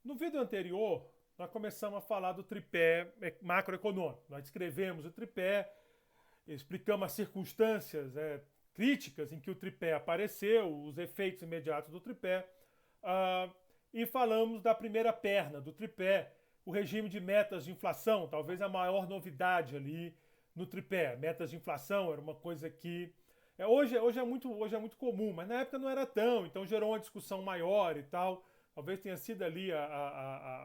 No vídeo anterior, nós começamos a falar do tripé macroeconômico. Nós descrevemos o tripé, explicamos as circunstâncias críticas em que o tripé apareceu, os efeitos imediatos do tripé, ah, e falamos da primeira perna do tripé, o regime de metas de inflação, talvez a maior novidade ali no tripé. Metas de inflação era uma coisa que hoje é muito comum, mas na época não era tão, então gerou uma discussão maior e tal. Talvez tenha sido ali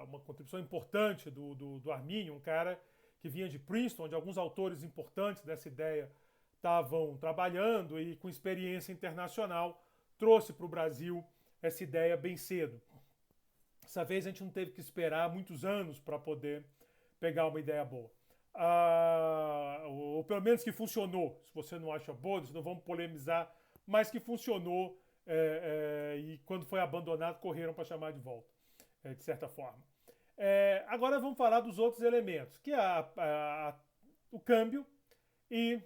uma contribuição importante do Arminio, um cara que vinha de Princeton, onde alguns autores importantes dessa ideia estavam trabalhando e com experiência internacional trouxe para o Brasil essa ideia bem cedo. Dessa vez a gente não teve que esperar muitos anos para poder pegar uma ideia boa. Ou pelo menos que funcionou. Se você não acha boa, não vamos polemizar, mas que funcionou e quando foi abandonado correram para chamar de volta, de certa forma. Agora vamos falar dos outros elementos, que é o câmbio e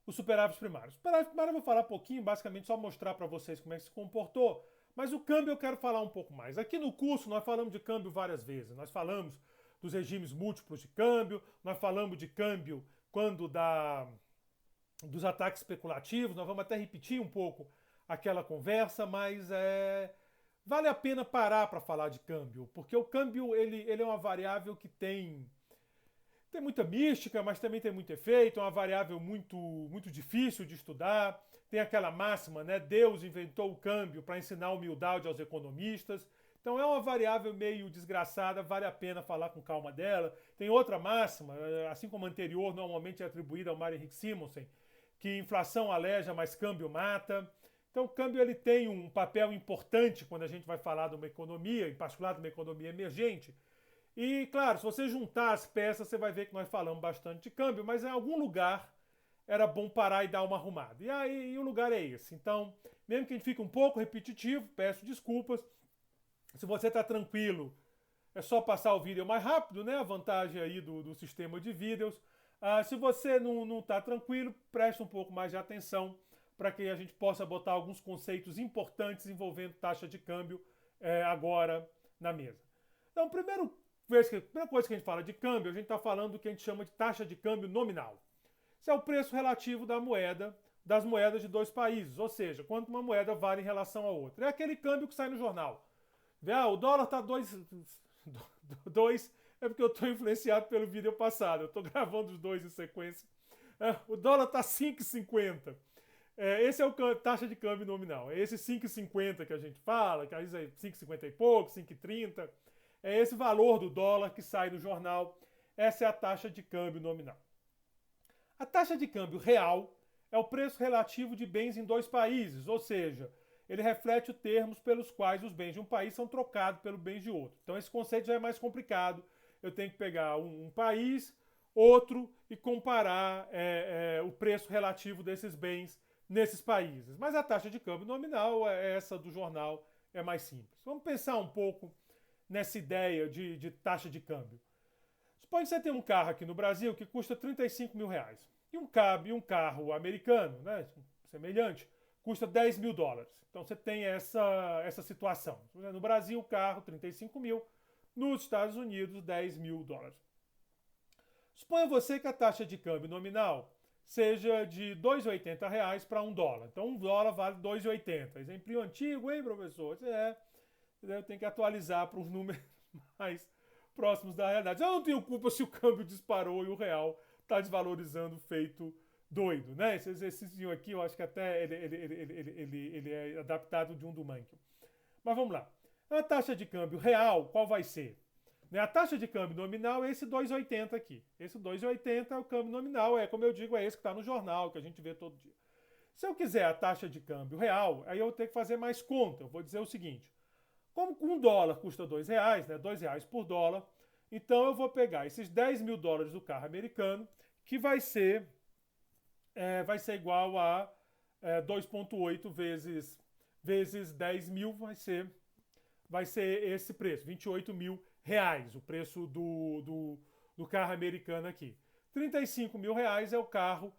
o superávit primário. O superávit primário eu vou falar um pouquinho, basicamente só mostrar para vocês como é que se comportou, mas o câmbio eu quero falar um pouco mais. Aqui no curso nós falamos de câmbio várias vezes. Nós falamos dos regimes múltiplos de câmbio, nós falamos de câmbio quando dos ataques especulativos, nós vamos até repetir um pouco aquela conversa, mas vale a pena parar para falar de câmbio, porque o câmbio ele é uma variável que tem muita mística, mas também tem muito efeito, é uma variável muito difícil de estudar. Tem aquela máxima, né? Deus inventou o câmbio para ensinar humildade aos economistas. Então é uma variável meio desgraçada, vale a pena falar com calma dela. Tem outra máxima, assim como a anterior, normalmente é atribuída ao Mário Henrique Simonsen, que inflação aleja, mas câmbio mata. Então o câmbio ele tem um papel importante quando a gente vai falar de uma economia, em particular de uma economia emergente. E, claro, se você juntar as peças, você vai ver que nós falamos bastante de câmbio, mas em algum lugar era bom parar e dar uma arrumada. E o lugar é esse. Então, mesmo que a gente fique um pouco repetitivo, peço desculpas. Se você está tranquilo, é só passar o vídeo mais rápido, né? A vantagem aí do sistema de vídeos. Se você não está tranquilo, preste um pouco mais de atenção para que a gente possa botar alguns conceitos importantes envolvendo taxa de câmbio agora na mesa. Então, primeira coisa que a gente fala de câmbio, a gente está falando do que a gente chama de taxa de câmbio nominal. Isso é o preço relativo das moedas de dois países, ou seja, quanto uma moeda vale em relação a outra. É aquele câmbio que sai no jornal. O dólar está 2, é porque eu estou influenciado pelo vídeo passado, eu estou gravando os dois em sequência. O dólar está 5,50. Esse é o taxa de câmbio nominal. É esse 5,50 que a gente fala, que às vezes é 5,50 e pouco, 5,30. É esse valor do dólar que sai no jornal. Essa é a taxa de câmbio nominal. A taxa de câmbio real é o preço relativo de bens em dois países, ou seja, ele reflete os termos pelos quais os bens de um país são trocados pelos bens de outro. Então esse conceito já é mais complicado. Eu tenho que pegar um país, outro e comparar o preço relativo desses bens nesses países. Mas a taxa de câmbio nominal, essa do jornal, é mais simples. Vamos pensar um pouco nessa ideia de taxa de câmbio. Suponha que você tem um carro aqui no Brasil que custa 35 mil reais. E um carro americano, né, semelhante, custa 10 mil dólares. Então você tem essa situação. No Brasil, o carro, 35 mil. Nos Estados Unidos, 10 mil dólares. Suponha você que a taxa de câmbio nominal seja de R$ 2,80 para $1. Então um dólar vale 2,80. Exemplo antigo, hein, professor? Eu tenho que atualizar para os números mais próximos da realidade. Eu não tenho culpa se o câmbio disparou e o real está desvalorizando feito doido, né? Esse exercício aqui, eu acho que até ele é adaptado de um do Mankio. Mas vamos lá. A taxa de câmbio real, qual vai ser? A taxa de câmbio nominal é esse 2,80 aqui. Esse 2,80 é o câmbio nominal, como eu digo, é esse que está no jornal, que a gente vê todo dia. Se eu quiser a taxa de câmbio real, aí eu vou ter que fazer mais conta. Eu vou dizer o seguinte: como um dólar custa R$ 2, né, R$ 2 por dólar, então eu vou pegar esses 10 mil dólares do carro americano, que vai ser igual a 2,8 vezes 10 mil, vai ser esse preço, 28 mil reais, o preço do carro americano aqui. 35 mil reais é o carro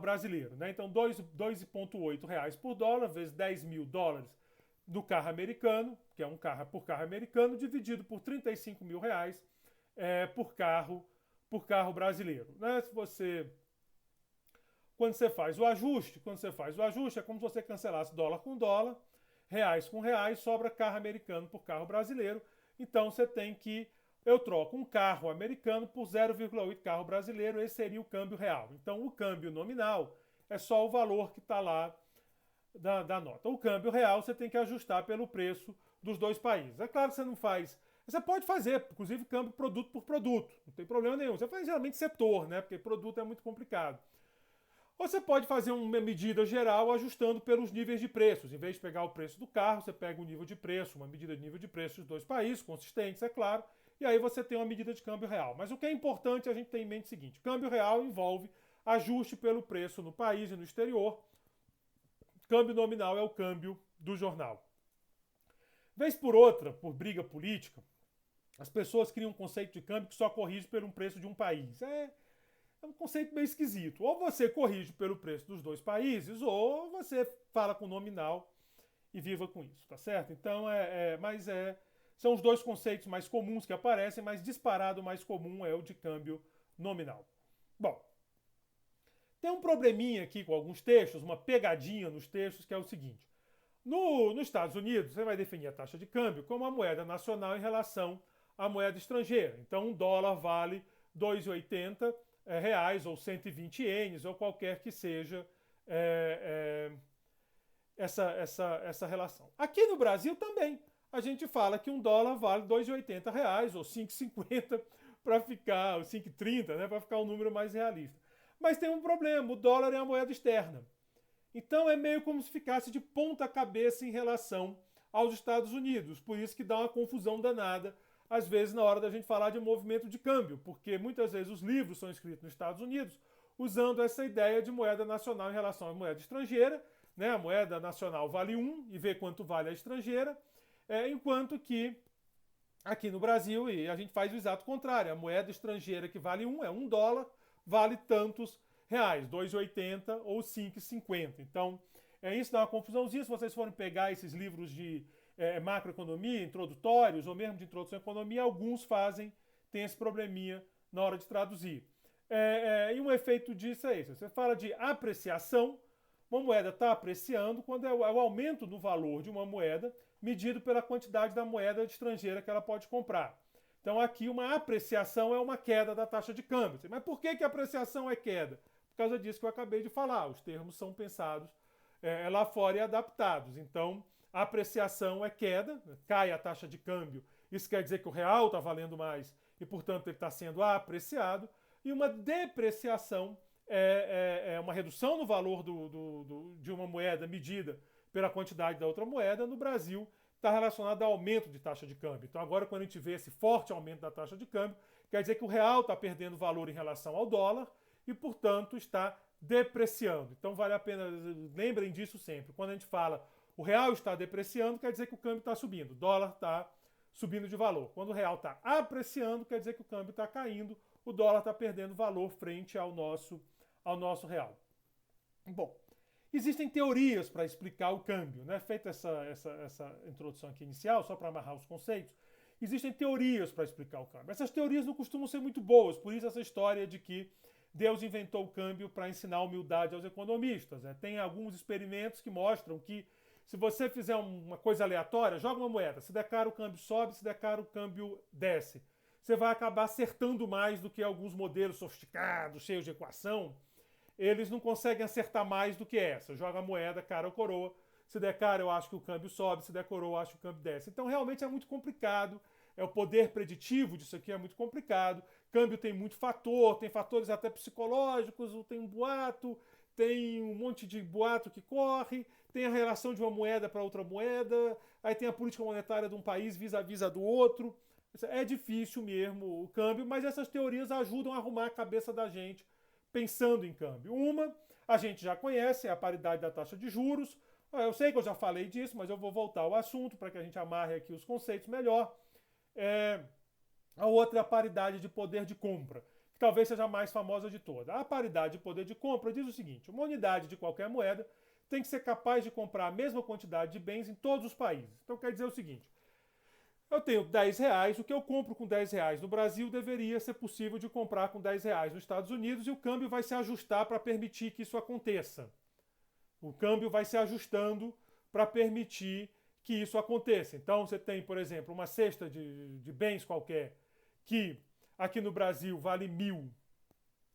brasileiro, né? Então 2,8 reais por dólar vezes 10 mil dólares do carro americano, que é um carro por carro americano, dividido por R$ 35.000 por carro brasileiro. Né? Quando você faz o ajuste, é como se você cancelasse dólar com dólar, reais com reais, sobra carro americano por carro brasileiro. Então você tem que eu troco um carro americano por 0,8 carro brasileiro, esse seria o câmbio real. Então o câmbio nominal é só o valor que está lá da nota. O câmbio real você tem que ajustar pelo preço dos dois países. É claro que você não faz. Você pode fazer, inclusive, câmbio produto por produto. Não tem problema nenhum. Você faz geralmente setor, né? Porque produto é muito complicado. Ou você pode fazer uma medida geral ajustando pelos níveis de preços. Em vez de pegar o preço do carro, você pega o nível de preço, uma medida de nível de preço dos dois países, consistentes, é claro, e aí você tem uma medida de câmbio real. Mas o que é importante a gente ter em mente é o seguinte: câmbio real envolve ajuste pelo preço no país e no exterior. Câmbio nominal é o câmbio do jornal. Vez por outra, por briga política, as pessoas criam um conceito de câmbio que só corrige pelo preço de um país. É um conceito meio esquisito. Ou você corrige pelo preço dos dois países, ou você fala com nominal e viva com isso, tá certo? Então, são os dois conceitos mais comuns que aparecem, mas disparado o mais comum é o de câmbio nominal. Bom, tem um probleminha aqui com alguns textos, uma pegadinha nos textos, que é o seguinte. Nos Estados Unidos, você vai definir a taxa de câmbio como a moeda nacional em relação à moeda estrangeira. Então, um dólar vale R$ 2,80 reais ou 120 ienes ou qualquer que seja essa relação. Aqui no Brasil também a gente fala que um dólar vale R$ 2,80 reais ou 5,50 para ficar, ou 5,30, né, para ficar um número mais realista. Mas tem um problema, o dólar é a moeda externa. Então é meio como se ficasse de ponta cabeça em relação aos Estados Unidos. Por isso que dá uma confusão danada, às vezes, na hora da gente falar de movimento de câmbio, porque muitas vezes os livros são escritos nos Estados Unidos usando essa ideia de moeda nacional em relação à moeda estrangeira. Né? A moeda nacional vale 1 e vê quanto vale a estrangeira, enquanto que aqui no Brasil a gente faz o exato contrário. A moeda estrangeira que vale 1 é $1, vale tantos reais, 2,80 ou 5,50. Então, isso dá uma confusãozinha. Se vocês forem pegar esses livros de macroeconomia, introdutórios, ou mesmo de introdução à economia, alguns tem esse probleminha na hora de traduzir. E um efeito disso é esse. Você fala de apreciação, uma moeda está apreciando quando é o aumento do valor de uma moeda medido pela quantidade da moeda estrangeira que ela pode comprar. Então aqui uma apreciação é uma queda da taxa de câmbio. Mas por que a apreciação é queda? Por causa disso que eu acabei de falar. Os termos são pensados lá fora e adaptados. Então a apreciação é queda, cai a taxa de câmbio. Isso quer dizer que o real está valendo mais e, portanto, ele está sendo apreciado. E uma depreciação é uma redução no valor de uma moeda medida pela quantidade da outra moeda. No Brasil, está relacionada ao aumento de taxa de câmbio. Então agora, quando a gente vê esse forte aumento da taxa de câmbio, quer dizer que o real está perdendo valor em relação ao dólar e, portanto, está depreciando. Então vale a pena, lembrem disso sempre. Quando a gente fala o real está depreciando, quer dizer que o câmbio está subindo. O dólar está subindo de valor. Quando o real está apreciando, quer dizer que o câmbio está caindo. O dólar está perdendo valor frente ao nosso real. Bom, existem teorias para explicar o câmbio, né? Feita essa introdução aqui inicial, só para amarrar os conceitos, existem teorias para explicar o câmbio. Essas teorias não costumam ser muito boas, por isso essa história de que Deus inventou o câmbio para ensinar humildade aos economistas. Né? Tem alguns experimentos que mostram que se você fizer uma coisa aleatória, joga uma moeda, se der caro o câmbio sobe, se der caro o câmbio desce. Você vai acabar acertando mais do que alguns modelos sofisticados, cheios de equação. Eles não conseguem acertar mais do que essa. Joga a moeda, cara ou coroa. Se der cara, eu acho que o câmbio sobe. Se der coroa, eu acho que o câmbio desce. Então, realmente é muito complicado. O poder preditivo disso aqui é muito complicado. Câmbio tem muito fator, tem fatores até psicológicos, tem um boato, tem um monte de boato que corre, tem a relação de uma moeda para outra moeda, aí tem a política monetária de um país vis-à-vis do outro. É difícil mesmo o câmbio, mas essas teorias ajudam a arrumar a cabeça da gente pensando em câmbio. Uma, a gente já conhece, é a paridade da taxa de juros. Eu sei que eu já falei disso, mas eu vou voltar ao assunto para que a gente amarre aqui os conceitos melhor. A outra é a paridade de poder de compra, que talvez seja a mais famosa de todas. A paridade de poder de compra diz o seguinte: uma unidade de qualquer moeda tem que ser capaz de comprar a mesma quantidade de bens em todos os países. Então quer dizer o seguinte, eu tenho 10 reais, o que eu compro com 10 reais no Brasil deveria ser possível de comprar com 10 reais nos Estados Unidos e o câmbio vai se ajustar para permitir que isso aconteça. O câmbio vai se ajustando para permitir que isso aconteça. Então você tem, por exemplo, uma cesta de bens qualquer que aqui no Brasil vale 1.000,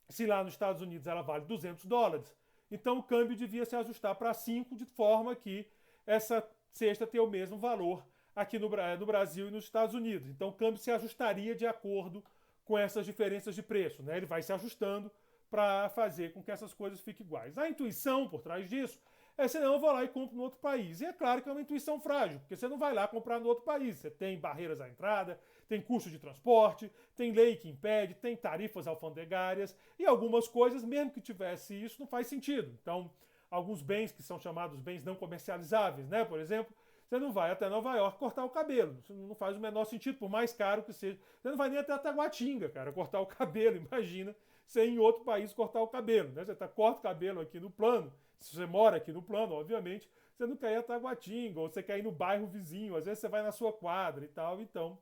se lá nos Estados Unidos ela vale $200, então o câmbio devia se ajustar para 5 de forma que essa cesta tenha o mesmo valor aqui no Brasil e nos Estados Unidos. Então o câmbio se ajustaria de acordo com essas diferenças de preço, né? Ele vai se ajustando para fazer com que essas coisas fiquem iguais. A intuição por trás disso é senão eu vou lá e compro no outro país. E é claro que é uma intuição frágil, porque você não vai lá comprar no outro país. Você tem barreiras à entrada, tem custo de transporte, tem lei que impede, tem tarifas alfandegárias e algumas coisas, mesmo que tivesse isso, não faz sentido. Então, alguns bens que são chamados bens não comercializáveis, né? Por exemplo, você não vai até Nova York cortar o cabelo. Isso não faz o menor sentido, por mais caro que seja. Você não vai nem até Taguatinga, cara, cortar o cabelo. Imagina você ir em outro país cortar o cabelo, né? Você corta o cabelo aqui no plano. Se você mora aqui no plano, obviamente, você não quer ir a Taguatinga, ou você quer ir no bairro vizinho, às vezes você vai na sua quadra e tal. Então,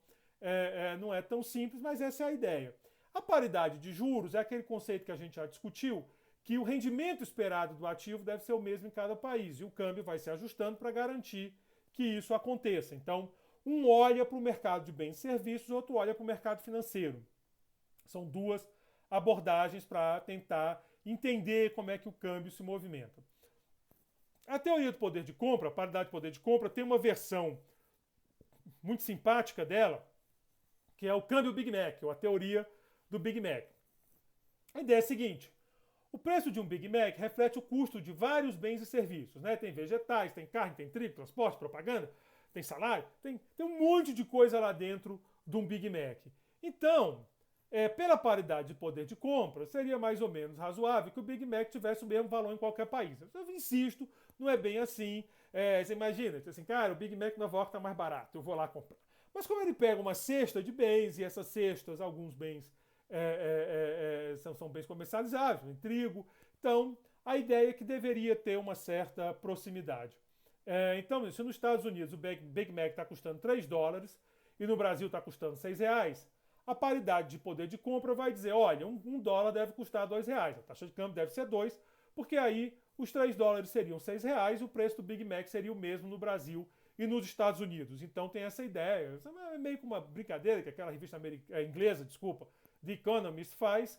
não é tão simples, mas essa é a ideia. A paridade de juros é aquele conceito que a gente já discutiu, que o rendimento esperado do ativo deve ser o mesmo em cada país, e o câmbio vai se ajustando para garantir que isso aconteça. Então, um olha para o mercado de bens e serviços, outro olha para o mercado financeiro. São duas abordagens para tentar entender como é que o câmbio se movimenta. A teoria do poder de compra, a paridade de poder de compra, tem uma versão muito simpática dela, que é o câmbio Big Mac, ou a teoria do Big Mac. A ideia é a seguinte: o preço de um Big Mac reflete o custo de vários bens e serviços, né? Tem vegetais, tem carne, tem trigo, transporte, propaganda, tem salário, tem um monte de coisa lá dentro de um Big Mac. Então, pela paridade de poder de compra, seria mais ou menos razoável que o Big Mac tivesse o mesmo valor em qualquer país. Eu insisto, não é bem assim. Você imagina, assim, cara, o Big Mac em Nova York está mais barato, eu vou lá comprar. Mas como ele pega uma cesta de bens, e essas cestas, alguns bens são bens comercializáveis, em trigo, então a ideia é que deveria ter uma certa proximidade. Então, se nos Estados Unidos o Big Mac está custando $3 e no Brasil está custando R$6, a paridade de poder de compra vai dizer, olha, um dólar deve custar R$2, a taxa de câmbio deve ser 2, porque aí os $3 seriam R$6 e o preço do Big Mac seria o mesmo no Brasil e nos Estados Unidos. Então tem essa ideia. Isso é meio que uma brincadeira que aquela revista inglesa, The Economist faz,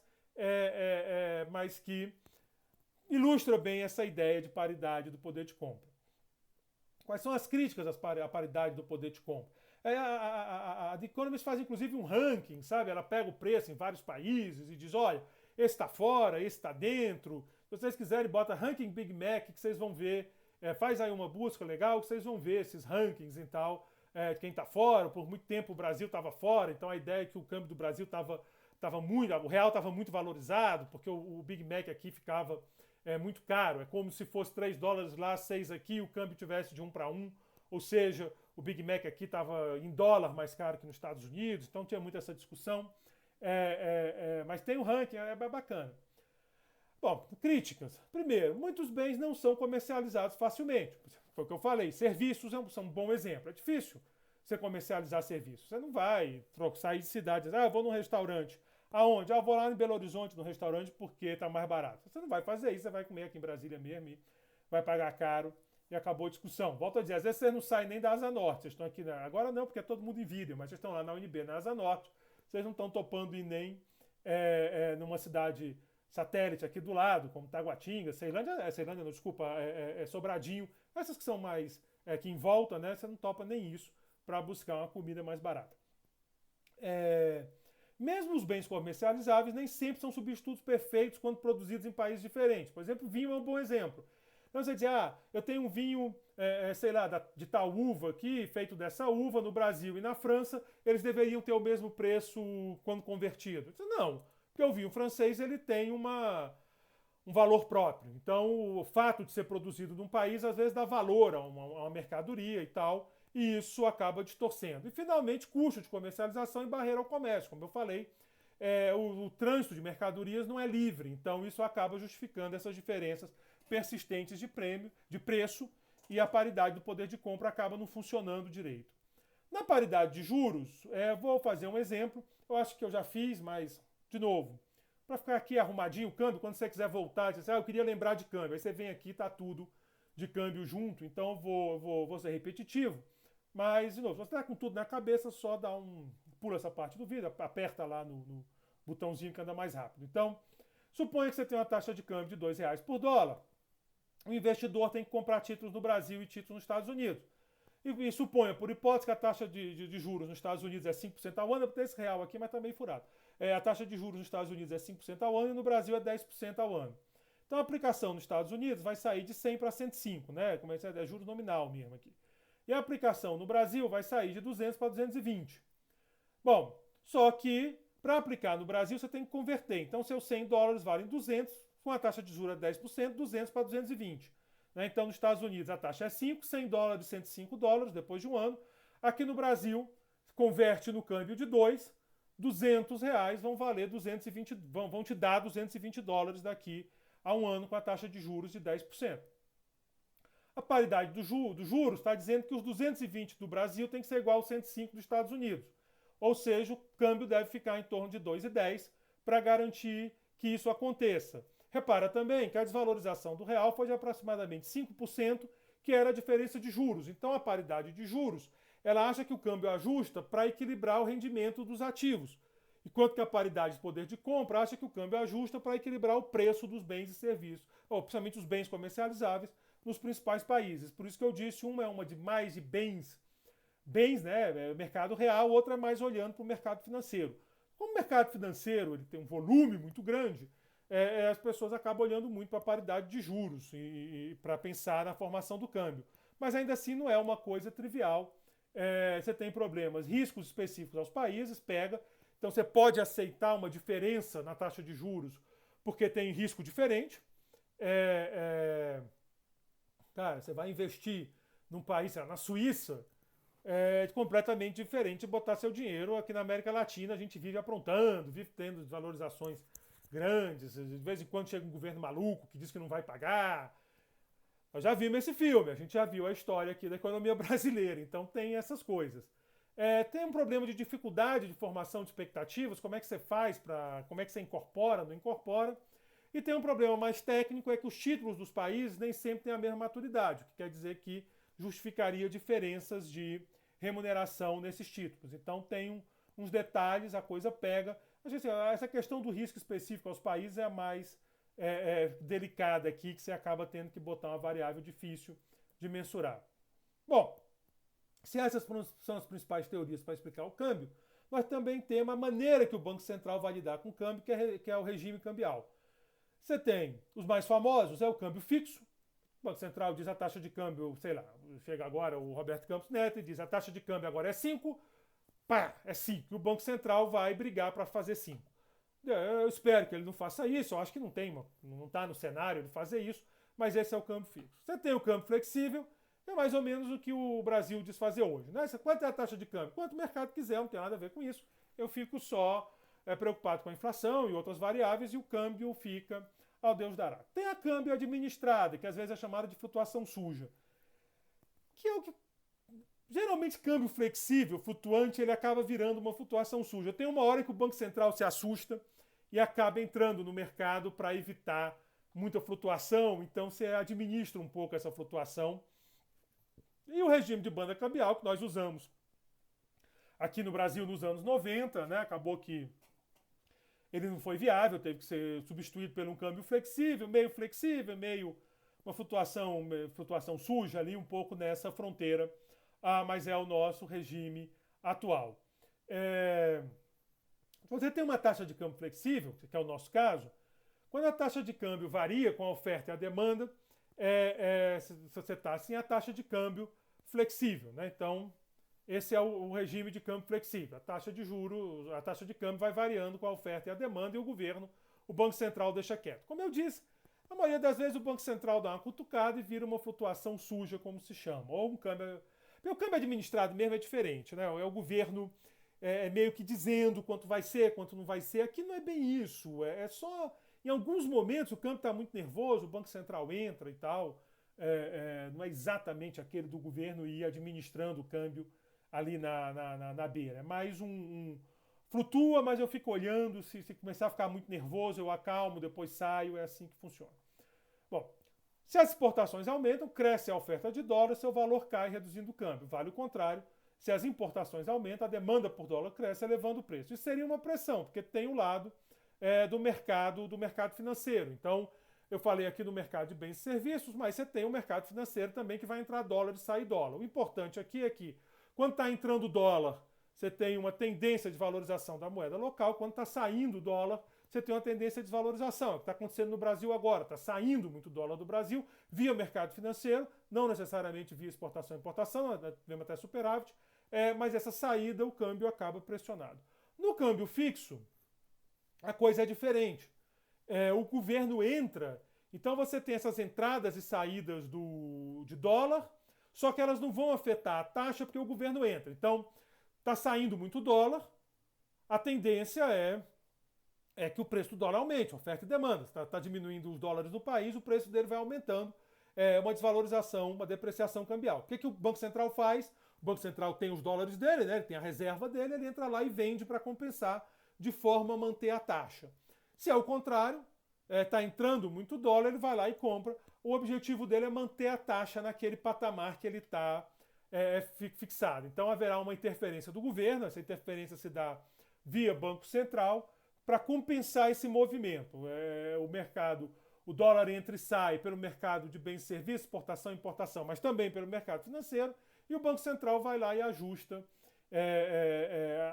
mas que ilustra bem essa ideia de paridade do poder de compra. Quais são as críticas à paridade do poder de compra? A The Economist faz inclusive um ranking, sabe? Ela pega o preço em vários países e diz, olha, esse está fora, esse está dentro. Se vocês quiserem, bota ranking Big Mac que vocês vão ver. Faz aí uma busca legal que vocês vão ver esses rankings e tal. Quem está fora, por muito tempo o Brasil estava fora, então a ideia é que o câmbio do Brasil estava muito, o real estava muito valorizado, porque o Big Mac aqui ficava muito caro. É como se fosse $3 lá, 6 aqui, o câmbio tivesse de 1 para 1. Ou seja, o Big Mac aqui estava em dólar mais caro que nos Estados Unidos, então tinha muito essa discussão. Mas tem um ranking, é bacana. Bom, críticas. Primeiro, muitos bens não são comercializados facilmente. Foi o que eu falei, serviços são um bom exemplo. É difícil você comercializar serviços. Você não vai sair de cidade e dizer, eu vou num restaurante. Aonde? Vou lá em Belo Horizonte no restaurante porque está mais barato. Você não vai fazer isso, você vai comer aqui em Brasília mesmo e vai pagar caro e acabou a discussão. Volto a dizer, às vezes vocês não saem nem da Asa Norte. Vocês estão aqui, agora não, porque é todo mundo em vídeo, mas vocês estão lá na UNB, na Asa Norte. Vocês não estão topando ir nem numa cidade satélite aqui do lado, como Taguatinga, Ceilândia não, desculpa, Sobradinho, essas que são mais aqui em volta, né? Você não topa nem isso para buscar uma comida mais barata. Mesmo os bens comercializáveis nem sempre são substitutos perfeitos quando produzidos em países diferentes. Por exemplo, vinho é um bom exemplo. Então você diz, eu tenho um vinho, sei lá, de tal uva aqui, feito dessa uva no Brasil e na França, eles deveriam ter o mesmo preço quando convertido. Não, porque o vinho francês ele tem um valor próprio. Então o fato de ser produzido num país às vezes dá valor a uma mercadoria e tal, e isso acaba distorcendo. E finalmente, custo de comercialização e barreira ao comércio. Como eu falei, o trânsito de mercadorias não é livre, então isso acaba justificando essas diferenças persistentes de preço, e a paridade do poder de compra acaba não funcionando direito. Na paridade de juros, vou fazer um exemplo, eu acho que eu já fiz, mas, de novo, para ficar aqui arrumadinho o câmbio, quando você quiser voltar, você diz, eu queria lembrar de câmbio, aí você vem aqui, tá tudo de câmbio junto, então vou ser repetitivo, mas, de novo, se você está com tudo na cabeça, só pula essa parte do vídeo, aperta lá no botãozinho que anda mais rápido. Então, suponha que você tem uma taxa de câmbio de R$ 2 por dólar, o investidor tem que comprar títulos no Brasil e títulos nos Estados Unidos. E suponha, por hipótese, que a taxa de juros nos Estados Unidos é 5% ao ano, eu botei esse real aqui, mas está meio furado. A taxa de juros nos Estados Unidos é 5% ao ano e no Brasil é 10% ao ano. Então a aplicação nos Estados Unidos vai sair de 100 para 105, né? Como é juros nominal mesmo aqui. E a aplicação no Brasil vai sair de 200 para 220. Bom, só que para aplicar no Brasil você tem que converter. Então seus 100 dólares valem 200, com a taxa de juros é 10%, 200 para 220. Então, nos Estados Unidos, a taxa é 5, 100 dólares, 105 dólares depois de um ano. Aqui no Brasil, converte no câmbio de 2, R$ 200 vão valer 220, vão te dar 220 dólares daqui a um ano com a taxa de juros de 10%. A paridade dos juros está dizendo que os 220 do Brasil tem que ser igual aos 105 dos Estados Unidos. Ou seja, o câmbio deve ficar em torno de 2,10 para garantir que isso aconteça. Repara também que a desvalorização do real foi de aproximadamente 5%, que era a diferença de juros. Então, a paridade de juros, ela acha que o câmbio ajusta para equilibrar o rendimento dos ativos, enquanto que a paridade de poder de compra acha que o câmbio ajusta para equilibrar o preço dos bens e serviços, ou principalmente os bens comercializáveis, nos principais países. Por isso que eu disse, uma é uma de mais de bens, né, mercado real, outra é mais olhando para o mercado financeiro. Como o mercado financeiro ele tem um volume muito grande, as pessoas acabam olhando muito para a paridade de juros e para pensar na formação do câmbio. Mas ainda assim não é uma coisa trivial. Você tem problemas, riscos específicos aos países, pega. Então você pode aceitar uma diferença na taxa de juros porque tem risco diferente. Cara, você vai investir num país, sei lá, na Suíça, é completamente diferente de botar seu dinheiro aqui na América Latina. A gente vive aprontando, vive tendo desvalorizações grandes, de vez em quando chega um governo maluco que diz que não vai pagar. Nós já vimos esse filme, a gente já viu a história aqui da economia brasileira, então tem essas coisas. Tem um problema de dificuldade de formação de expectativas, como é que você faz, como é que você incorpora, não incorpora. E tem um problema mais técnico, é que os títulos dos países nem sempre têm a mesma maturidade, o que quer dizer que justificaria diferenças de remuneração nesses títulos. Então tem uns detalhes, a coisa pega. Essa questão do risco específico aos países é a mais delicada aqui, que você acaba tendo que botar uma variável difícil de mensurar. Bom, se essas são as principais teorias para explicar o câmbio, nós também temos a maneira que o Banco Central vai lidar com o câmbio, que é o regime cambial. Você tem os mais famosos, é o câmbio fixo. O Banco Central diz a taxa de câmbio, sei lá, chega agora o Roberto Campos Neto e diz a taxa de câmbio agora é 5, pá, é 5. E o Banco Central vai brigar para fazer 5. Eu espero que ele não faça isso, eu acho que não está no cenário de fazer isso, mas esse é o câmbio fixo. Você tem o câmbio flexível, é mais ou menos o que o Brasil diz fazer hoje. Né? Quanto é a taxa de câmbio? Quanto o mercado quiser, não tem nada a ver com isso. Eu fico só preocupado com a inflação e outras variáveis e o câmbio fica ao Deus dará. Tem a câmbio administrada, que às vezes é chamada de flutuação suja, que é o que geralmente câmbio flexível, flutuante, ele acaba virando uma flutuação suja. Tem uma hora que o Banco Central se assusta e acaba entrando no mercado para evitar muita flutuação, então você administra um pouco essa flutuação. E o regime de banda cambial que nós usamos aqui no Brasil nos anos 90, né, acabou que ele não foi viável, teve que ser substituído por um câmbio flexível, meio uma flutuação suja ali, um pouco nessa fronteira. Mas é o nosso regime atual. Você tem uma taxa de câmbio flexível, que é o nosso caso, quando a taxa de câmbio varia com a oferta e a demanda, você está assim, a taxa de câmbio flexível. Né? Então, esse é o regime de câmbio flexível. A taxa de juros, a taxa de câmbio vai variando com a oferta e a demanda e o Banco Central deixa quieto. Como eu disse, a maioria das vezes o Banco Central dá uma cutucada e vira uma flutuação suja, como se chama, ou um câmbio. Porque o câmbio administrado mesmo é diferente, né? É o governo meio que dizendo quanto vai ser, quanto não vai ser. Aqui não é bem isso. É só Em alguns momentos o câmbio está muito nervoso, o Banco Central entra e tal, não é exatamente aquele do governo ir administrando o câmbio ali na beira. É mais flutua, mas eu fico olhando, se começar a ficar muito nervoso eu acalmo, depois saio, é assim que funciona. Bom, se as exportações aumentam, cresce a oferta de dólar, seu valor cai, reduzindo o câmbio. Vale o contrário, se as importações aumentam, a demanda por dólar cresce, elevando o preço. Isso seria uma pressão, porque tem o lado do mercado financeiro. Então, eu falei aqui do mercado de bens e serviços, mas você tem o mercado financeiro também que vai entrar dólar e sair dólar. O importante aqui é que, quando está entrando dólar, você tem uma tendência de valorização da moeda local. Quando está saindo dólar, você tem uma tendência de desvalorização. É o que está acontecendo no Brasil agora. Está saindo muito dólar do Brasil via mercado financeiro, não necessariamente via exportação e importação, tivemos até superávit, mas essa saída o câmbio acaba pressionado. No câmbio fixo, a coisa é diferente. O governo entra, então você tem essas entradas e saídas de dólar, só que elas não vão afetar a taxa porque o governo entra. Então, está saindo muito dólar, a tendência é que o preço do dólar aumente, oferta e demanda. Está diminuindo os dólares no país, o preço dele vai aumentando. Uma desvalorização, uma depreciação cambial. O que o Banco Central faz? O Banco Central tem os dólares dele, né? Ele tem a reserva dele, ele entra lá e vende para compensar de forma a manter a taxa. Se é o contrário, está entrando muito dólar, ele vai lá e compra. O objetivo dele é manter a taxa naquele patamar que ele está fixado. Então haverá uma interferência do governo, essa interferência se dá via Banco Central, para compensar esse movimento. O dólar entra e sai pelo mercado de bens e serviços, exportação e importação, mas também pelo mercado financeiro, e o Banco Central vai lá e ajusta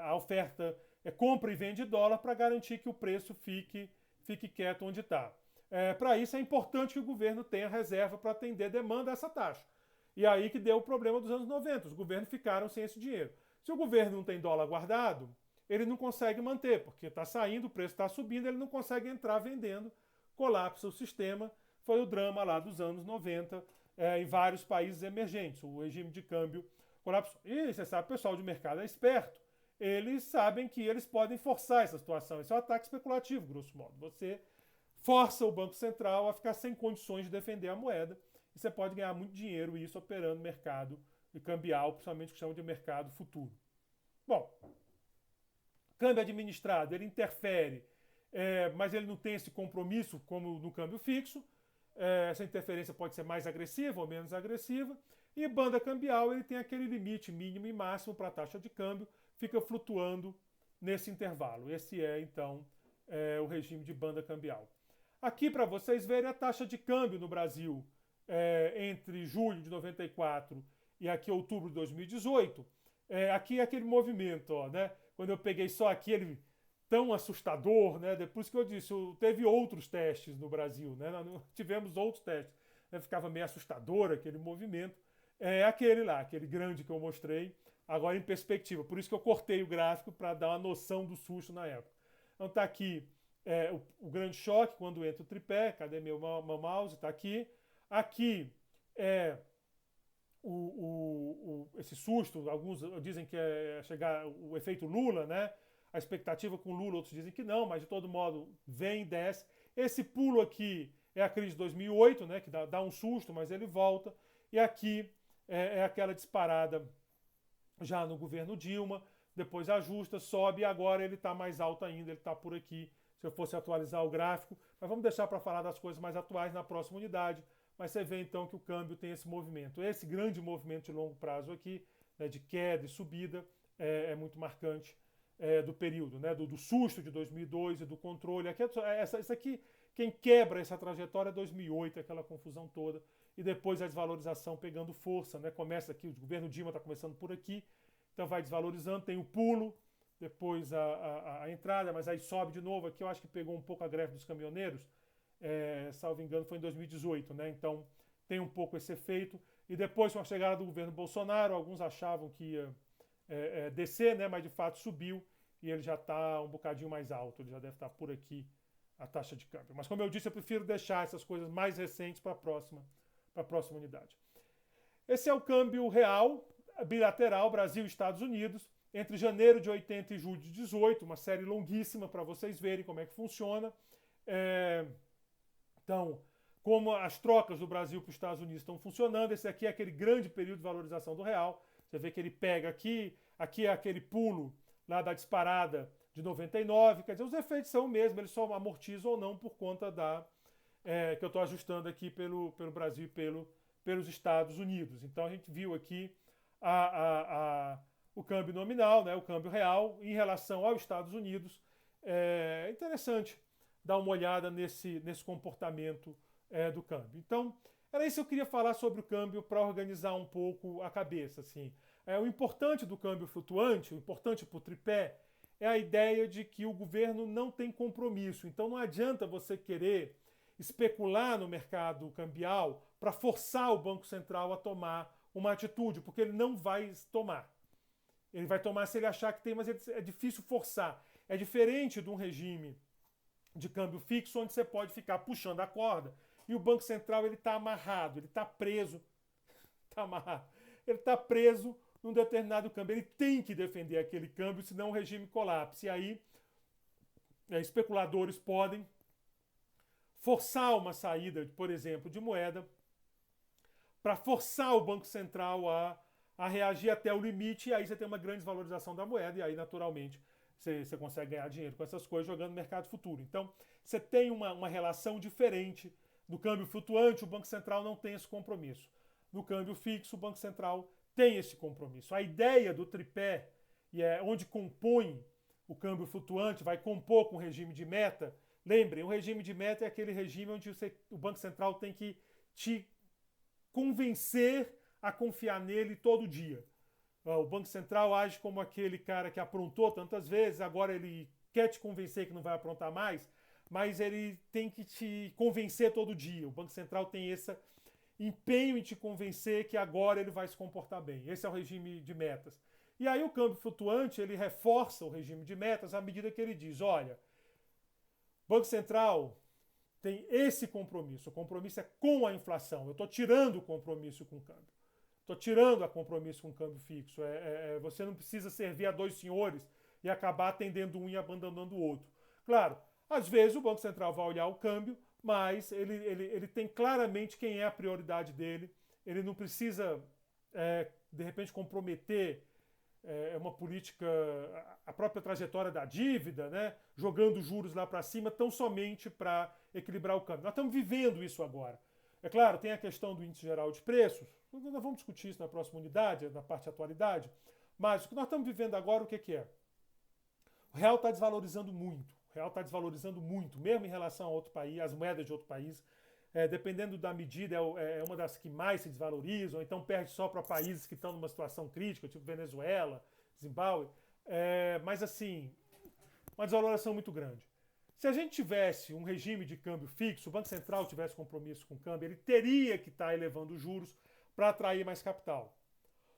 a oferta, compra e vende dólar para garantir que o preço fique quieto onde está. Para isso é importante que o governo tenha reserva para atender demanda a essa taxa. E aí que deu o problema dos anos 90, os governos ficaram sem esse dinheiro. Se o governo não tem dólar guardado, ele não consegue manter, porque está saindo, o preço está subindo, ele não consegue entrar vendendo, colapsa o sistema. Foi o drama lá dos anos 90 em vários países emergentes. O regime de câmbio colapsou. E você sabe, o pessoal de mercado é esperto. Eles sabem que eles podem forçar essa situação. Isso é um ataque especulativo, grosso modo. Você força o Banco Central a ficar sem condições de defender a moeda e você pode ganhar muito dinheiro isso operando no mercado cambial, principalmente o que chamam de mercado futuro. Bom, câmbio administrado, ele interfere, mas ele não tem esse compromisso como no câmbio fixo. Essa interferência pode ser mais agressiva ou menos agressiva. E banda cambial, ele tem aquele limite mínimo e máximo para a taxa de câmbio, fica flutuando nesse intervalo. Esse então, o regime de banda cambial. Aqui, para vocês verem a taxa de câmbio no Brasil entre julho de 94 e aqui outubro de 2018. Aqui é aquele movimento, ó, né? Quando eu peguei só aqui, ele tão assustador, né? Depois que eu disse, teve outros testes no Brasil, né? Nós tivemos outros testes. Ficava meio assustador aquele movimento. Aquele lá, aquele grande que eu mostrei, agora em perspectiva. Por isso que eu cortei o gráfico para dar uma noção do susto na época. Então tá aqui o grande choque quando entra o tripé. Cadê meu mouse? Está aqui. Aqui esse susto, alguns dizem que é chegar o efeito Lula, né? A expectativa com Lula, outros dizem que não, mas de todo modo vem e desce. Esse pulo aqui é a crise de 2008, né? Que dá um susto, mas ele volta. E aqui é aquela disparada já no governo Dilma, depois ajusta, sobe e agora ele está mais alto ainda, ele está por aqui, se eu fosse atualizar o gráfico. Mas vamos deixar para falar das coisas mais atuais na próxima unidade. Mas você vê então que o câmbio tem esse movimento. Esse grande movimento de longo prazo aqui, né, de queda e subida, é muito marcante do período, né, do susto de 2002 e do controle. Isso aqui, quem quebra essa trajetória é 2008, aquela confusão toda. E depois a desvalorização pegando força, né? Começa aqui, o governo Dilma está começando por aqui, então vai desvalorizando, tem o pulo, depois a entrada, mas aí sobe de novo aqui. Eu acho que pegou um pouco a greve dos caminhoneiros, salvo engano, foi em 2018, né? Então tem um pouco esse efeito. E depois, com a chegada do governo Bolsonaro, alguns achavam que ia descer, né? Mas de fato subiu e ele já está um bocadinho mais alto, ele já deve estar por aqui a taxa de câmbio. Mas como eu disse, eu prefiro deixar essas coisas mais recentes para a próxima unidade. Esse é o câmbio real, bilateral, Brasil e Estados Unidos, entre janeiro de 80 e julho de 18, uma série longuíssima para vocês verem como é que funciona. É, então, como as trocas do Brasil para os Estados Unidos estão funcionando, esse aqui é aquele grande período de valorização do real. Você vê que ele pega aqui, aqui é aquele pulo lá da disparada de 99, quer dizer, os efeitos são o mesmo, eles só amortizam ou não por conta que eu estou ajustando aqui pelo Brasil e pelos Estados Unidos. Então a gente viu aqui o câmbio nominal, né, o câmbio real, em relação aos Estados Unidos. É interessante dar uma olhada nesse comportamento do câmbio. Então, era isso que eu queria falar sobre o câmbio para organizar um pouco a cabeça. Assim. O importante do câmbio flutuante, o importante para o tripé, é a ideia de que o governo não tem compromisso. Então não adianta você querer especular no mercado cambial para forçar o Banco Central a tomar uma atitude, porque ele não vai tomar. Ele vai tomar se ele achar que tem, mas é difícil forçar. É diferente de um regime de câmbio fixo, onde você pode ficar puxando a corda e o Banco Central ele está amarrado, ele está preso, está amarrado, ele está preso num determinado câmbio. Ele tem que defender aquele câmbio, senão o regime colapsa. E aí, especuladores podem forçar uma saída, por exemplo, de moeda, para forçar o Banco Central a reagir até o limite, e aí você tem uma grande desvalorização da moeda, e aí, naturalmente, você consegue ganhar dinheiro com essas coisas jogando no mercado futuro. Então, você tem uma relação diferente. No câmbio flutuante, o Banco Central não tem esse compromisso. No câmbio fixo, o Banco Central tem esse compromisso. A ideia do tripé, e é onde compõe o câmbio flutuante, vai compor com o regime de meta. Lembrem, o regime de meta é aquele regime onde o Banco Central tem que te convencer a confiar nele todo dia. O Banco Central age como aquele cara que aprontou tantas vezes, agora ele quer te convencer que não vai aprontar mais, mas ele tem que te convencer todo dia. O Banco Central tem esse empenho em te convencer que agora ele vai se comportar bem. Esse é o regime de metas. E aí o câmbio flutuante, ele reforça o regime de metas à medida que ele diz, olha, o Banco Central tem esse compromisso. O compromisso é com a inflação. Eu estou tirando o compromisso com o câmbio. Estou tirando a compromisso com o câmbio fixo. Você não precisa servir a dois senhores e acabar atendendo um e abandonando o outro. Claro, às vezes o Banco Central vai olhar o câmbio, mas ele tem claramente quem é a prioridade dele. Ele não precisa, de repente, comprometer uma política, a própria trajetória da dívida, né? Jogando juros lá para cima, tão somente para equilibrar o câmbio. Nós estamos vivendo isso agora. É claro, tem a questão do índice geral de preços, nós vamos discutir isso na próxima unidade, na parte de atualidade, mas o que nós estamos vivendo agora, o que é? O real está desvalorizando muito. O real está desvalorizando muito, mesmo em relação a outro país, às moedas de outro país. Dependendo da medida, é uma das que mais se desvalorizam, então perde só para países que estão numa situação crítica, tipo Venezuela, Zimbábue. Mas assim, uma desvalorização muito grande. Se a gente tivesse um regime de câmbio fixo, o Banco Central tivesse compromisso com o câmbio, ele teria que estar elevando os juros para atrair mais capital.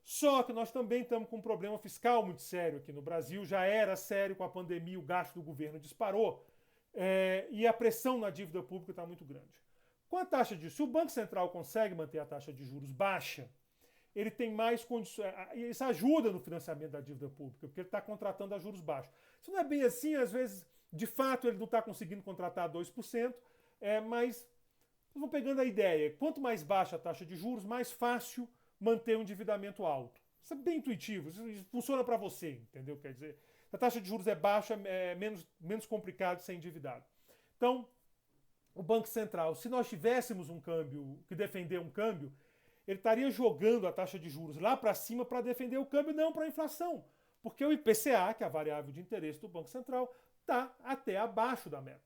Só que nós também estamos com um problema fiscal muito sério aqui no Brasil, já era sério com a pandemia, o gasto do governo disparou, e a pressão na dívida pública está muito grande. Com a taxa de juros, se o Banco Central consegue manter a taxa de juros baixa, ele tem mais condições. Isso ajuda no financiamento da dívida pública, porque ele está contratando a juros baixos. Isso não é bem assim, às vezes, de fato, ele não está conseguindo contratar a 2%, mas vamos pegando a ideia. Quanto mais baixa a taxa de juros, mais fácil manter um endividamento alto. Isso é bem intuitivo, isso funciona para você, entendeu? Quer dizer, se a taxa de juros é baixa, é menos complicado ser endividado. Então, o Banco Central, se nós tivéssemos um câmbio, que defender um câmbio, ele estaria jogando a taxa de juros lá para cima para defender o câmbio, não para a inflação. Porque o IPCA, que é a variável de interesse do Banco Central, está até abaixo da meta.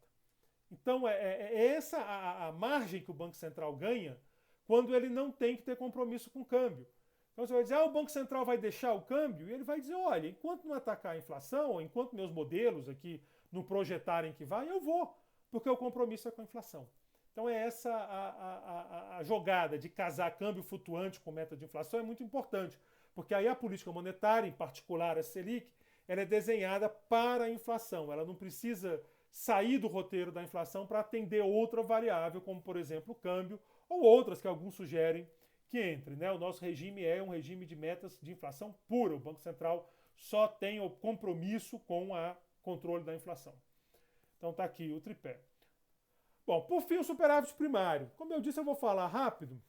Então, é essa a margem que o Banco Central ganha quando ele não tem que ter compromisso com o câmbio. Então você vai dizer, o Banco Central vai deixar o câmbio? E ele vai dizer, olha, enquanto não atacar a inflação, enquanto meus modelos aqui não projetarem que vai, eu vou, porque o compromisso é com a inflação. Então é essa a jogada de casar câmbio flutuante com meta de inflação é muito importante, porque aí a política monetária, em particular a Selic, ela é desenhada para a inflação, ela não precisa sair do roteiro da inflação para atender outra variável, como por exemplo o câmbio, ou outras que alguns sugerem que entre. Né? O nosso regime é um regime de metas de inflação pura. O Banco Central só tem o compromisso com o controle da inflação. Então está aqui o tripé. Bom, por fim, o superávit primário. Como eu disse, eu vou falar rápido,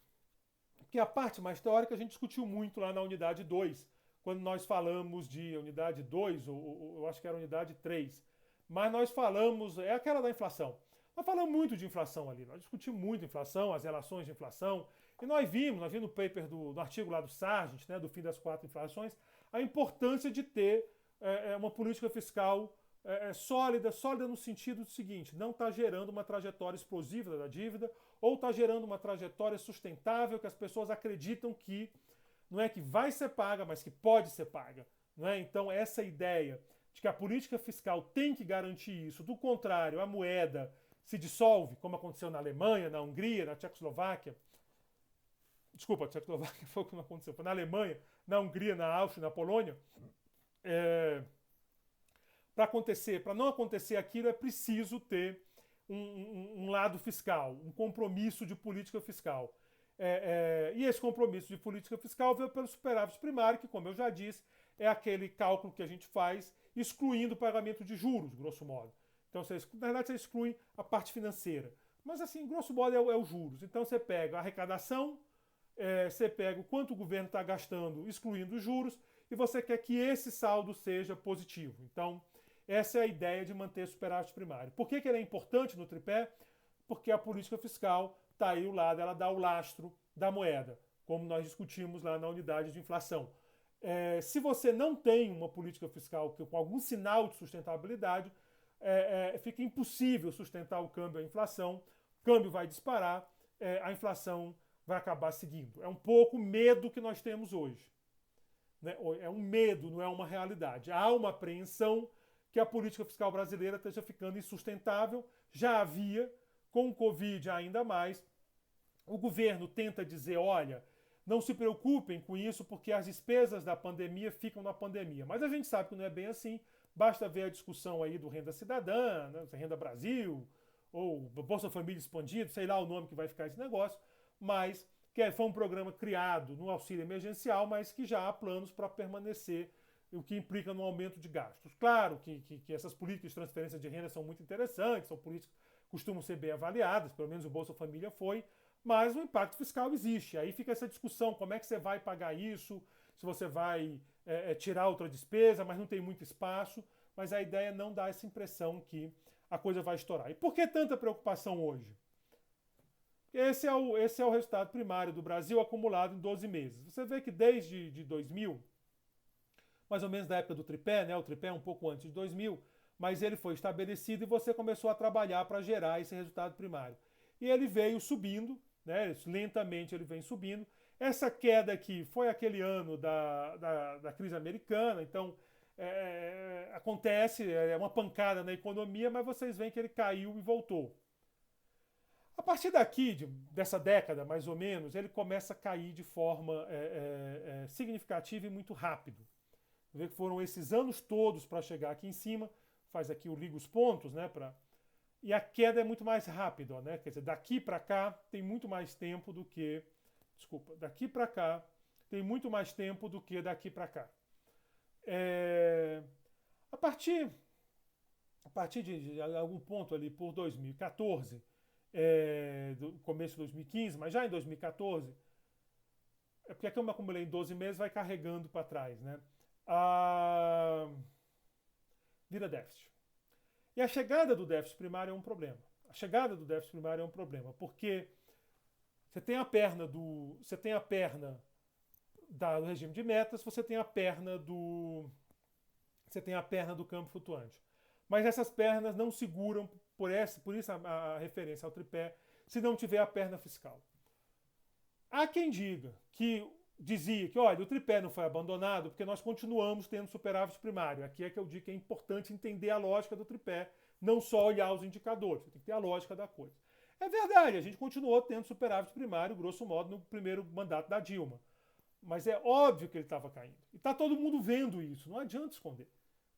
porque a parte mais teórica a gente discutiu muito lá na unidade 2, quando nós falamos de unidade 2, ou eu acho que era unidade 3. Mas nós falamos, é aquela da inflação. Nós falamos muito de inflação ali, nós discutimos muito inflação, as relações de inflação, e nós vimos no paper do artigo lá do Sargent, né, do fim das 4 inflações, a importância de ter uma política fiscal sólida no sentido do seguinte: não está gerando uma trajetória explosiva da dívida, ou está gerando uma trajetória sustentável que as pessoas acreditam que não é que vai ser paga, mas que pode ser paga. Não é? Então, essa ideia de que a política fiscal tem que garantir isso, do contrário, a moeda se dissolve, como aconteceu na Alemanha, na Hungria, na Tchecoslováquia. Desculpa, a Tchecoslováquia foi o que não aconteceu, foi na Alemanha, na Hungria, na Áustria, na Polônia. Para não acontecer aquilo, é preciso ter um lado fiscal, um compromisso de política fiscal. E esse compromisso de política fiscal veio pelo superávit primário, que, como eu já disse, é aquele cálculo que a gente faz excluindo o pagamento de juros, grosso modo. Então, na verdade, você exclui a parte financeira. Mas, assim, grosso modo, é os juros. Então, você pega a arrecadação, você pega o quanto o governo está gastando excluindo os juros, e você quer que esse saldo seja positivo. Então, essa é a ideia de manter superávit primário. Por que ele é importante no tripé? Porque a política fiscal está aí ao lado, ela dá o lastro da moeda, como nós discutimos lá na unidade de inflação. Se você não tem uma política fiscal com algum sinal de sustentabilidade, fica impossível sustentar o câmbio à inflação, o câmbio vai disparar, a inflação vai acabar seguindo. É um pouco o medo que nós temos hoje. Né? É um medo, não é uma realidade. Há uma apreensão que a política fiscal brasileira esteja ficando insustentável. Já havia, com o Covid ainda mais. O governo tenta dizer, olha, não se preocupem com isso porque as despesas da pandemia ficam na pandemia. Mas a gente sabe que não é bem assim. Basta ver a discussão aí do Renda Cidadã, né, Renda Brasil, ou Bolsa Família Expandido, sei lá o nome que vai ficar esse negócio, mas que foi um programa criado no auxílio emergencial, mas que já há planos para permanecer, o que implica no aumento de gastos. Claro que essas políticas de transferência de renda são muito interessantes, são políticas que costumam ser bem avaliadas, pelo menos o Bolsa Família foi, mas o impacto fiscal existe. Aí fica essa discussão, como é que você vai pagar isso, se você vai tirar outra despesa, mas não tem muito espaço, mas a ideia não dá essa impressão que a coisa vai estourar. E por que tanta preocupação hoje? Esse é o resultado primário do Brasil acumulado em 12 meses. Você vê que desde 2000, mais ou menos da época do tripé, né? O tripé é um pouco antes de 2000, mas ele foi estabelecido e você começou a trabalhar para gerar esse resultado primário. E ele veio subindo, né? Lentamente ele vem subindo. Essa queda aqui foi aquele ano da crise americana, então acontece, é uma pancada na economia, mas vocês veem que ele caiu e voltou. A partir daqui, dessa década mais ou menos, ele começa a cair de forma significativa e muito rápido. Você vê que foram esses anos todos para chegar aqui em cima, faz aqui o liga os pontos, né? E a queda é muito mais rápida, né? Quer dizer, daqui para cá tem muito mais tempo do que. Desculpa, daqui para cá tem muito mais tempo do que daqui para cá. A partir de algum ponto ali por 2014, do começo de 2015, mas já em 2014, é porque como eu acumulei em 12 meses, vai carregando para trás, né? Vira déficit. E a chegada do déficit primário é um problema. A chegada do déficit primário é um problema, porque você tem a perna do regime de metas, você tem a perna do câmbio flutuante. Mas essas pernas não seguram, por isso a referência ao tripé, se não tiver a perna fiscal. Há quem dizia que, olha, o tripé não foi abandonado porque nós continuamos tendo superávit primário. Aqui é que eu digo que é importante entender a lógica do tripé, não só olhar os indicadores, você tem que ter a lógica da coisa. É verdade, a gente continuou tendo superávit primário, grosso modo, no primeiro mandato da Dilma. Mas é óbvio que ele estava caindo. E está todo mundo vendo isso, não adianta esconder.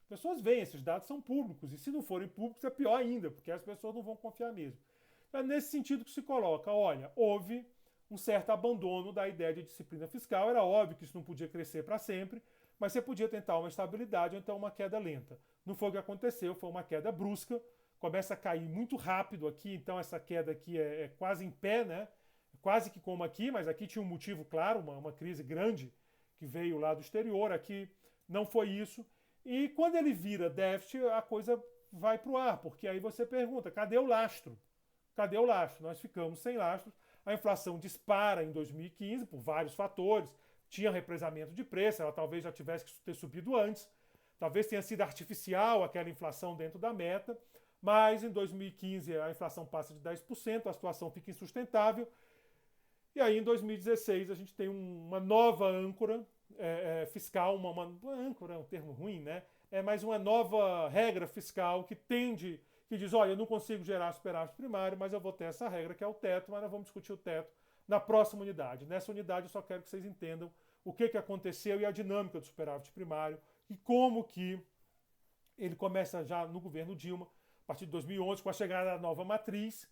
As pessoas veem, esses dados são públicos, e se não forem públicos é pior ainda, porque as pessoas não vão confiar mesmo. É nesse sentido que se coloca, olha, houve um certo abandono da ideia de disciplina fiscal, era óbvio que isso não podia crescer para sempre, mas você podia tentar uma estabilidade ou então uma queda lenta. Não foi o que aconteceu, foi uma queda brusca, começa a cair muito rápido aqui, então essa queda aqui é quase em pé, né? Quase que como aqui, mas aqui tinha um motivo claro, uma crise grande que veio lá do exterior, aqui não foi isso. E quando ele vira déficit, a coisa vai para o ar, porque aí você pergunta, cadê o lastro? Cadê o lastro? Nós ficamos sem lastro. A inflação dispara em 2015 por vários fatores. Tinha represamento de preço, ela talvez já tivesse que ter subido antes. Talvez tenha sido artificial aquela inflação dentro da meta. Mas em 2015 a inflação passa de 10%, a situação fica insustentável. E aí em 2016 a gente tem uma nova âncora fiscal, uma âncora é um termo ruim, né? É mais uma nova regra fiscal que diz, olha, eu não consigo gerar superávit primário, mas eu vou ter essa regra que é o teto, mas nós vamos discutir o teto na próxima unidade. Nessa unidade eu só quero que vocês entendam o que aconteceu e a dinâmica do superávit primário e como que ele começa já no governo Dilma, a partir de 2011, com a chegada da nova matriz,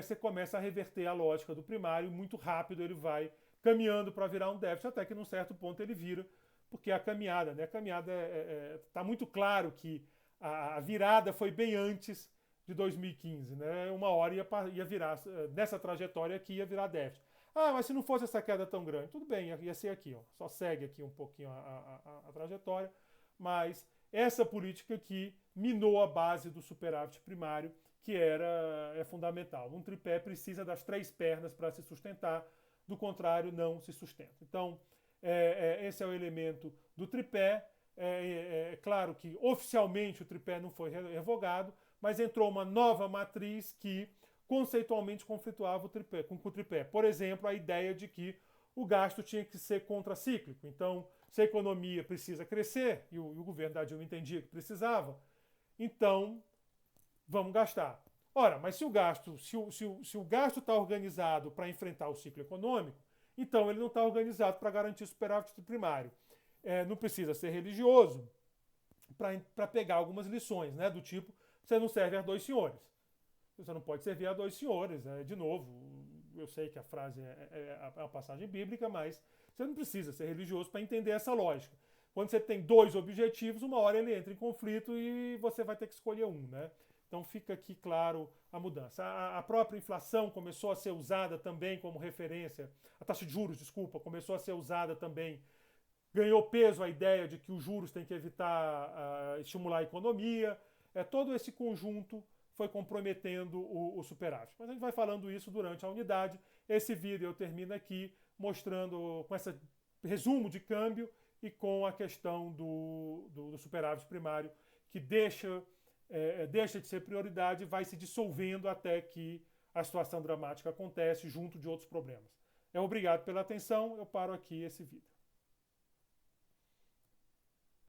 você começa a reverter a lógica do primário, muito rápido ele vai caminhando para virar um déficit, até que num certo ponto ele vira, porque a caminhada, né? A caminhada está muito claro que a virada foi bem antes de 2015, né? Uma hora ia virar, nessa trajetória aqui ia virar déficit. Ah, mas se não fosse essa queda tão grande, tudo bem, ia ser aqui, ó, só segue aqui um pouquinho a trajetória, mas essa política aqui minou a base do superávit primário, que é fundamental. Um tripé precisa das 3 pernas para se sustentar, do contrário, não se sustenta. Então, esse é o elemento do tripé. É claro que oficialmente o tripé não foi revogado, mas entrou uma nova matriz que conceitualmente conflituava com o tripé. Por exemplo, a ideia de que o gasto tinha que ser contracíclico. Então, se a economia precisa crescer, e o governo da Dilma entendia que precisava, então vamos gastar. Ora, mas se o gasto está organizado para enfrentar o ciclo econômico, então ele não está organizado para garantir superávit primário. Não precisa ser religioso para pegar algumas lições, né? Do tipo, você não serve a 2 senhores. Você não pode servir a 2 senhores. De novo, eu sei que a frase é uma passagem bíblica, mas você não precisa ser religioso para entender essa lógica. Quando você tem 2 objetivos, uma hora ele entra em conflito e você vai ter que escolher um, né? Então fica aqui claro a mudança. A própria inflação começou a ser usada também como referência, a taxa de juros, desculpa, começou a ser usada também, ganhou peso a ideia de que os juros têm que evitar estimular a economia. Todo esse conjunto foi comprometendo o superávit. Mas a gente vai falando isso durante a unidade. Esse vídeo eu termino aqui mostrando com esse resumo de câmbio e com a questão do superávit primário, que deixa de ser prioridade e vai se dissolvendo até que a situação dramática acontece junto de outros problemas. Obrigado pela atenção, eu paro aqui esse vídeo.